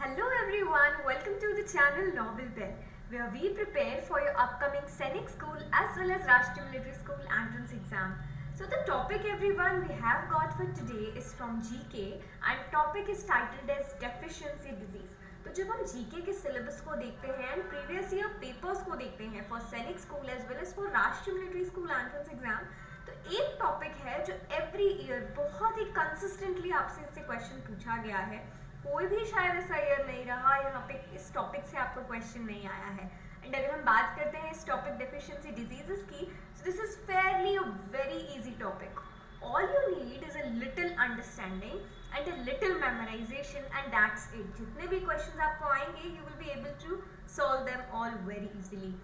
Hello everyone, welcome to the channel Knowell Bell, where we prepare for your upcoming Sainik School as well as Rashtriya Military School entrance exam. So the topic everyone we have got for today is from GK and topic is titled as Deficiency Disease. तो जब हम GK के syllabus को देखते हैं and previous year papers को देखते हैं for Sainik School as well as for Rashtriya Military School entrance exam, तो एक टॉपिक है जो एवरी ईयर बहुत ही कंसिस्टेंटली आपसे इससे क्वेश्चन पूछा गया है. कोई भी शायद ऐसा ईयर नहीं रहा यहाँ पे इस टॉपिक से आपको क्वेश्चन नहीं आया है. एंड अगर हम बात करते हैं इस टॉपिक डेफिशिएंसी डिजीजेस की, so this is fairly a very easy topic. All you need is a little understanding and a little memorization and that's it. जितने भी questions आपको आएंगे you will be able to solve them all very easily.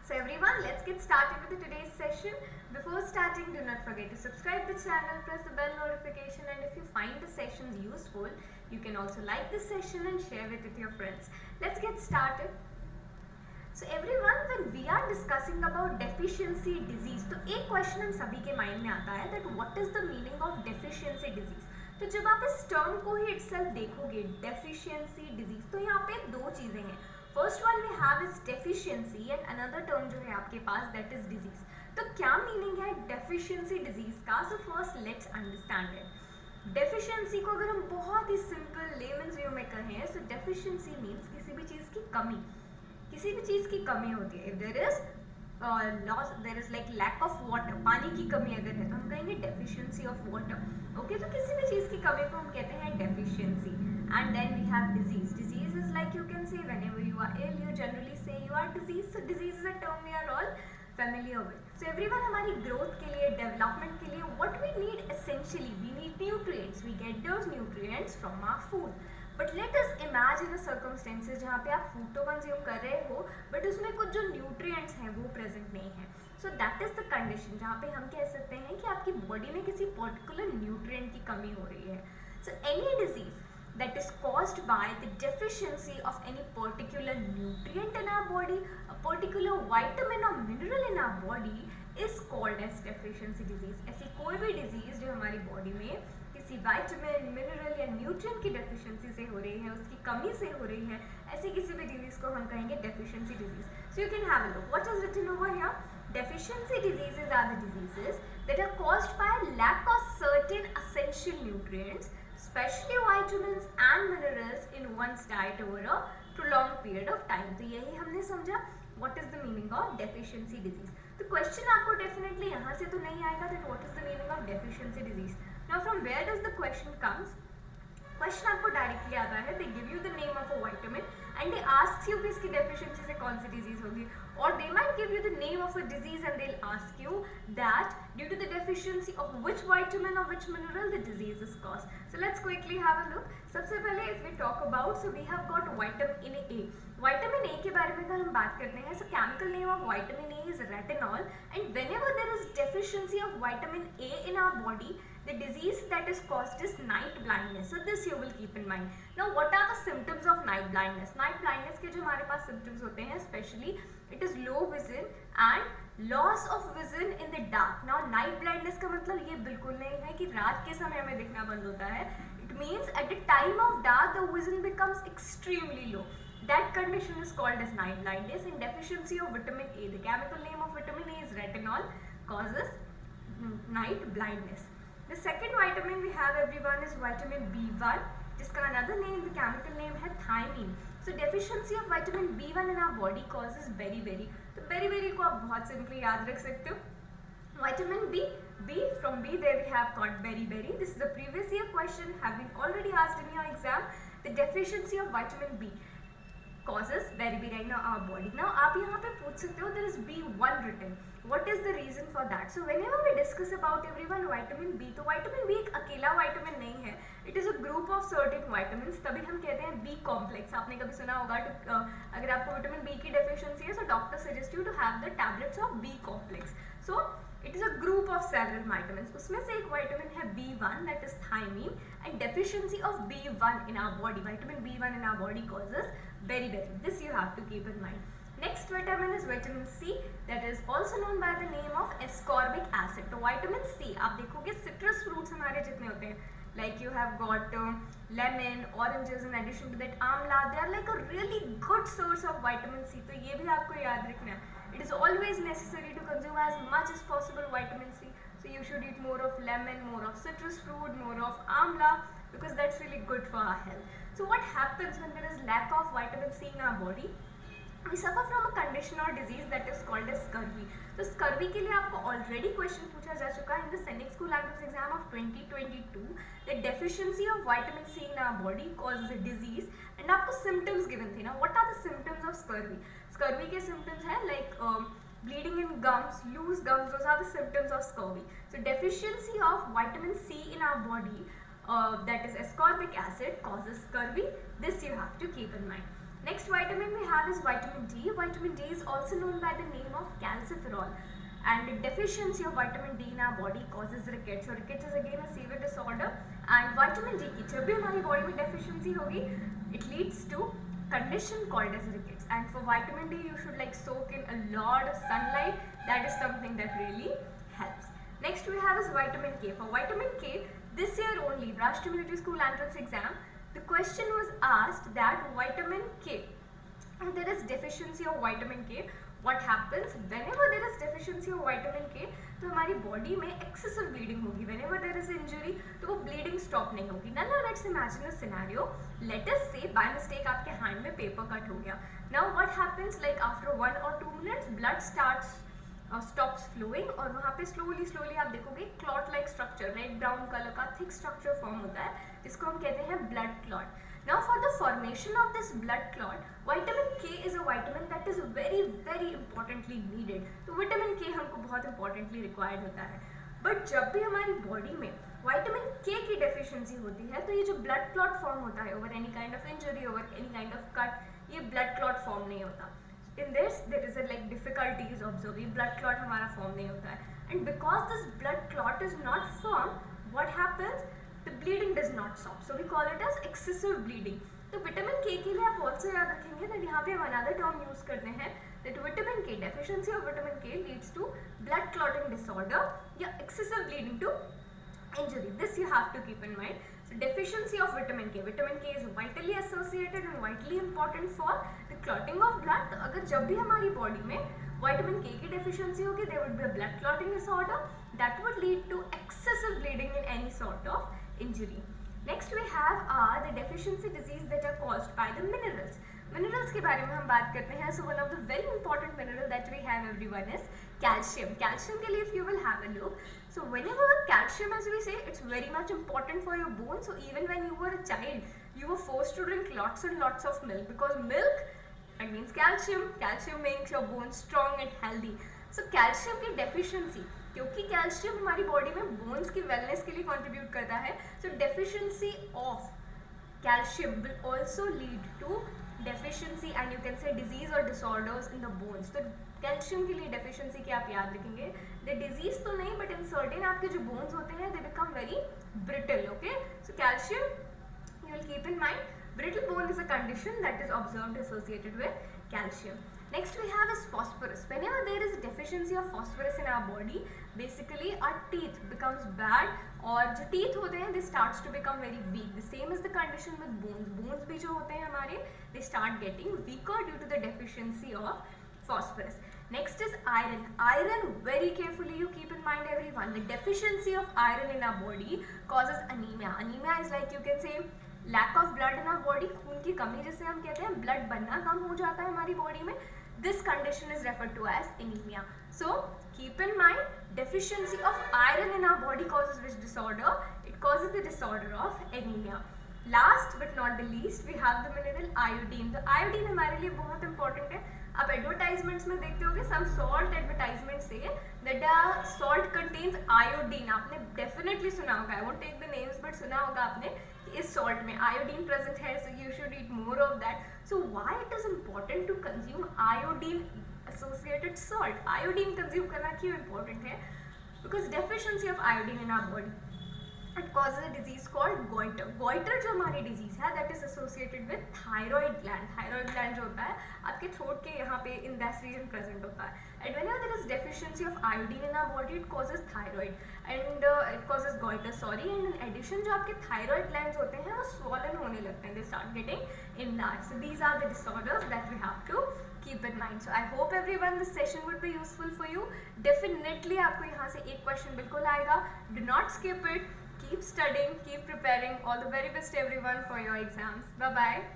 So everyone, let's get started with today's session. Before starting, do not forget to subscribe the channel, press the bell notification, and if you find the sessions useful, you can also like this session and share it with your friends. Let's get started. So everyone, when we are discussing about deficiency disease, तो एक question हम सभी के mind में आता है that what is the meaning of deficiency disease. तो जब आप इस टर्म को ही itself देखोगे deficiency disease, तो यहाँ पे दो चीजें हैं. First one we have is deficiency and another term जो है आपके पास that is disease. तो क्या मीनिंग है deficiency disease का? So first let's understand it. Deficiency को अगर हम बहुत ही सिंपल लेमन्स वे में कहें, so deficiency means किसी भी चीज की कमी, किसी भी चीज की कमी होती है. If there is loss, there is like lack of water, पानी की कमी अगर है तो हम कहेंगे डेफिशिएंसी ऑफ वाटर. ओके, तो किसी भी चीज की कमी को हम कहते हैं deficiency. And then we have disease. Disease is like you can say whenever you are ill you generally say you are disease. So disease is a term we are all familiar with. So everyone, हमारी growth के लिए, development के लिए what we need essentially, we need nutrients. We get those nutrients from our food. But let us imagine a circumstances जहाँ पे आप food तो consume कर रहे हो बट उसमें कुछ जो न्यूट्रिएंट्स हैं वो प्रेजेंट नहीं है. So that is the condition जहाँ पे हम कह सकते हैं कि आपकी बॉडी में किसी पर्टिकुलर न्यूट्रिएंट की कमी हो रही है. So any disease that is caused by the deficiency of any particular nutrient in our body, a particular vitamin or mineral in our body is called as deficiency disease. ऐसी कोई भी disease जो हमारी body में किसी vitamin, mineral या nutrient की deficiency से हो रही है, उसकी कमी से हो रही है, ऐसी किसी भी disease को हम कहेंगे deficiency disease. So you can have a look. What is written over here? Deficiency diseases are the diseases that are caused by lack of certain essential nutrients, especially vitamins and minerals in one's diet over a prolonged period of time. तो यही हमने समझा what is the meaning of deficiency disease. तो question आपको definitely यहाँ से तो नहीं आएगा that what is the meaning of deficiency disease. Now from where does the question comes? Question आपको डायरेक्टली आता है, they give you the name of a vitamin and they ask you कि इसकी डेफिशिएंसी से कौन सी डिजीज होगी, और they might give you the name of a disease and they will ask you that due to the deficiency of which vitamin और which mineral the disease is caused. So let's quickly have a look. सबसे पहले if we talk about, so we have got vitamin A. Vitamin A के बारे में अगर हम बात करते हैं, so chemical name of vitamin A is retinol and whenever there is deficiency of vitamin A in our body, the disease that is caused is night blindness. So this you will keep in mind. Now what are the symptoms of night blindness? Night blindness के जो हमारे पास symptoms होते हैं, especially it is low vision and loss of vision in the dark. Now night blindness का मतलब ये बिल्कुल नहीं है कि रात के समय में दिखना बंद होता है. It means at the time of dark the vision becomes extremely low. That condition is called as night blindness. And deficiency of vitamin A, the chemical name of vitamin A is retinol, causes night blindness. The second vitamin we have everyone is vitamin B1, जिसका another name, the chemical name है thiamine. So deficiency of vitamin B1 in our body causes beriberi. तो beriberi को आप बहुत simply याद रख सकते हो. Vitamin B, from B there we have got beriberi. This is a previous year question, have been already asked in your exam. The deficiency of vitamin B causes beriberi in our body. Now आप यहाँ पे पूछ सकते हो there is B1 written. What is the reason for that? So whenever we discuss about everyone vitamin B, तो vitamin B एक अकेला vitamin नहीं है. It is a group of certain vitamins. तभी हम कहते हैं B complex. आपने कभी सुना होगा अगर आपको vitamin B की deficiency है, so doctor suggest you to have the tablets of B complex. So it is a group of several vitamins. उसमें से एक vitamin है B1 that is thiamine, and deficiency of B1 in our body, vitamin B1 in our body causes beriberi. This you have to keep in mind. Next vitamin is vitamin C, that is also known by the name of ascorbic acid. तो vitamin C आप देखोगे citrus fruits हमारे जितने होते हैं, Like you have got lemon, oranges in addition to that amla. They are like a really good source of vitamin C. तो ये भी आपको याद रखना है. It is always necessary to consume as much as possible vitamin C. So you should eat more of lemon, more of citrus fruit, more of amla, because that's really good for our health. So what happens when there is lack of vitamin C in our body? We suffer from a condition or disease that is called as scurvy. तो scurvy के लिए आपको already question पूछा जा चुका है in the Sainik School entrance exam of 2022. The deficiency of vitamin C in our body causes a disease, and आपको symptoms given थे ना. What are the symptoms of scurvy? Scurvy के symptoms है like bleeding in gums, loose gums. Those are the symptoms of scurvy. So deficiency of vitamin C in our body, that is ascorbic acid, causes scurvy. This you have to keep in mind. Next vitamin we have is vitamin D. Vitamin D is also known by the name of calciferol, and the deficiency of vitamin D in our body causes rickets. So rickets is again a severe disorder, and vitamin D की जब भी हमारी body में deficiency होगी, it leads to condition called as rickets. And for vitamin D you should like soak in a lot of sunlight. That is something that really helps. Next we have is vitamin K. For vitamin K, this year only, Rashtriya Military School entrance exam, the question was asked that vitamin K, if there is deficiency of vitamin K, what happens? Whenever there is deficiency of vitamin K, तो हमारी body में excessive bleeding होगी. Whenever there is injury, तो वो bleeding stop नहीं होगी. Now let's imagine a scenario. Let us say by mistake आपके hand में paper cut हो गया. Now what happens? Like after 1 or 2 minutes, blood stops flowing, और वहाँ पे slowly आप देखोगे clot like structure, red brown color का thick structure form होता है, जिसको हम कहते हैं blood clot. Now for the formation of this blood clot, vitamin K is a vitamin that is very importantly needed. तो vitamin K हमको बहुत importantly required होता है. But जब भी हमारी body में vitamin K की deficiency होती है, तो ये जो blood clot form होता है over any kind of injury, over any kind of cut, ये blood clot form नहीं होता. In this there is a like difficulties observing blood clot हमारा form नहीं होता है. And because this blood clot is not formed, what happens? The bleeding does not stop. So we call it as excessive bleeding. तो vitamin K के लिए आप also याद रखेंगे that यहाँ पे हम another term use करते हैं that vitamin K, deficiency of vitamin K leads to blood clotting disorder या excessive bleeding to injury. This you have to keep in mind. So deficiency of vitamin K. Vitamin K is vitally associated and vitally important for the clotting of blood. तो अगर जब भी हमारी body में vitamin K की deficiency होगी, there would be a blood clotting disorder that would lead to excessive bleeding in any sort of injury. Next we have the deficiency disease that are caused by the minerals. Minerals के बारे में हम बात करते हैं. So one of the very important mineral that we have everyone is calcium. Calcium के लिए if you will have a look. So whenever calcium, as we say, it's very much important for your bones. So even when you were a child, you were forced to drink lots and lots of milk, because milk, that means calcium. Calcium makes your bones strong and healthy. So calcium की deficiency, क्योंकि calcium हमारी body में bones की wellness के लिए contribute करता है. So deficiency of calcium will also lead to deficiency and you can say disease or disorders in the bones. तो कैल्शियम के लिए डेफिशिएंसी के आप याद रखेंगे. द डिजीज तो नहीं, बट इन सर्टेन आपके जो बोन्स होते हैं they become very brittle. Okay, so calcium you will keep in mind. Brittle bone is a condition that is observed associated with calcium. Next we have is phosphorus. Whenever there is deficiency of phosphorus in our body, basically our teeth becomes bad, और जो teeth होते हैं they starts to become very weak. The same is the condition with bones. Bones भी जो होते हैं हमारे they start getting weaker due to the deficiency of phosphorus. Next is iron. Iron, very carefully you keep in mind everyone. The deficiency of iron in our body causes anemia. Anemia is like you can say lack of blood in our body. खून की कमी जिसे हम कहते हैं, blood बनना कम हो जाता है हमारी body में. This condition is referred to as anemia. So keep in mind, deficiency of iron in our body causes which disorder? It causes the disorder of anemia. Last but not the least, we have the mineral iodine. तो iodine हमारे लिए बहुत important है. आप advertisements में देखते होगे, some salt advertisement say that the salt contains iodine. आपने definitely सुना होगा, I won't take the names, but सुना होगा आपने कि इस salt में iodine present है, so you should eat more of that. So why it is important to consume iodine associated salt? Iodine consume करना क्यों important है? Because deficiency of iodine in our body. It causes a disease called goiter. Goiter जो हमारी disease है that is associated with thyroid gland. Thyroid gland जो होता है आपके throat के यहाँ पे in this region present होता है. And whenever there is deficiency of iodine in our body, it causes thyroid and it causes goiter. Sorry. And in addition जो आपके thyroid glands होते हैं वो swollen होने लगते हैं. They start getting enlarged. So these are the disorders that we have to keep in mind. So I hope everyone this session would be useful for you. Definitely आपको यहाँ से एक question बिल्कुल आएगा. Do not skip it. Keep studying, keep preparing. All the very best everyone for your exams. Bye bye.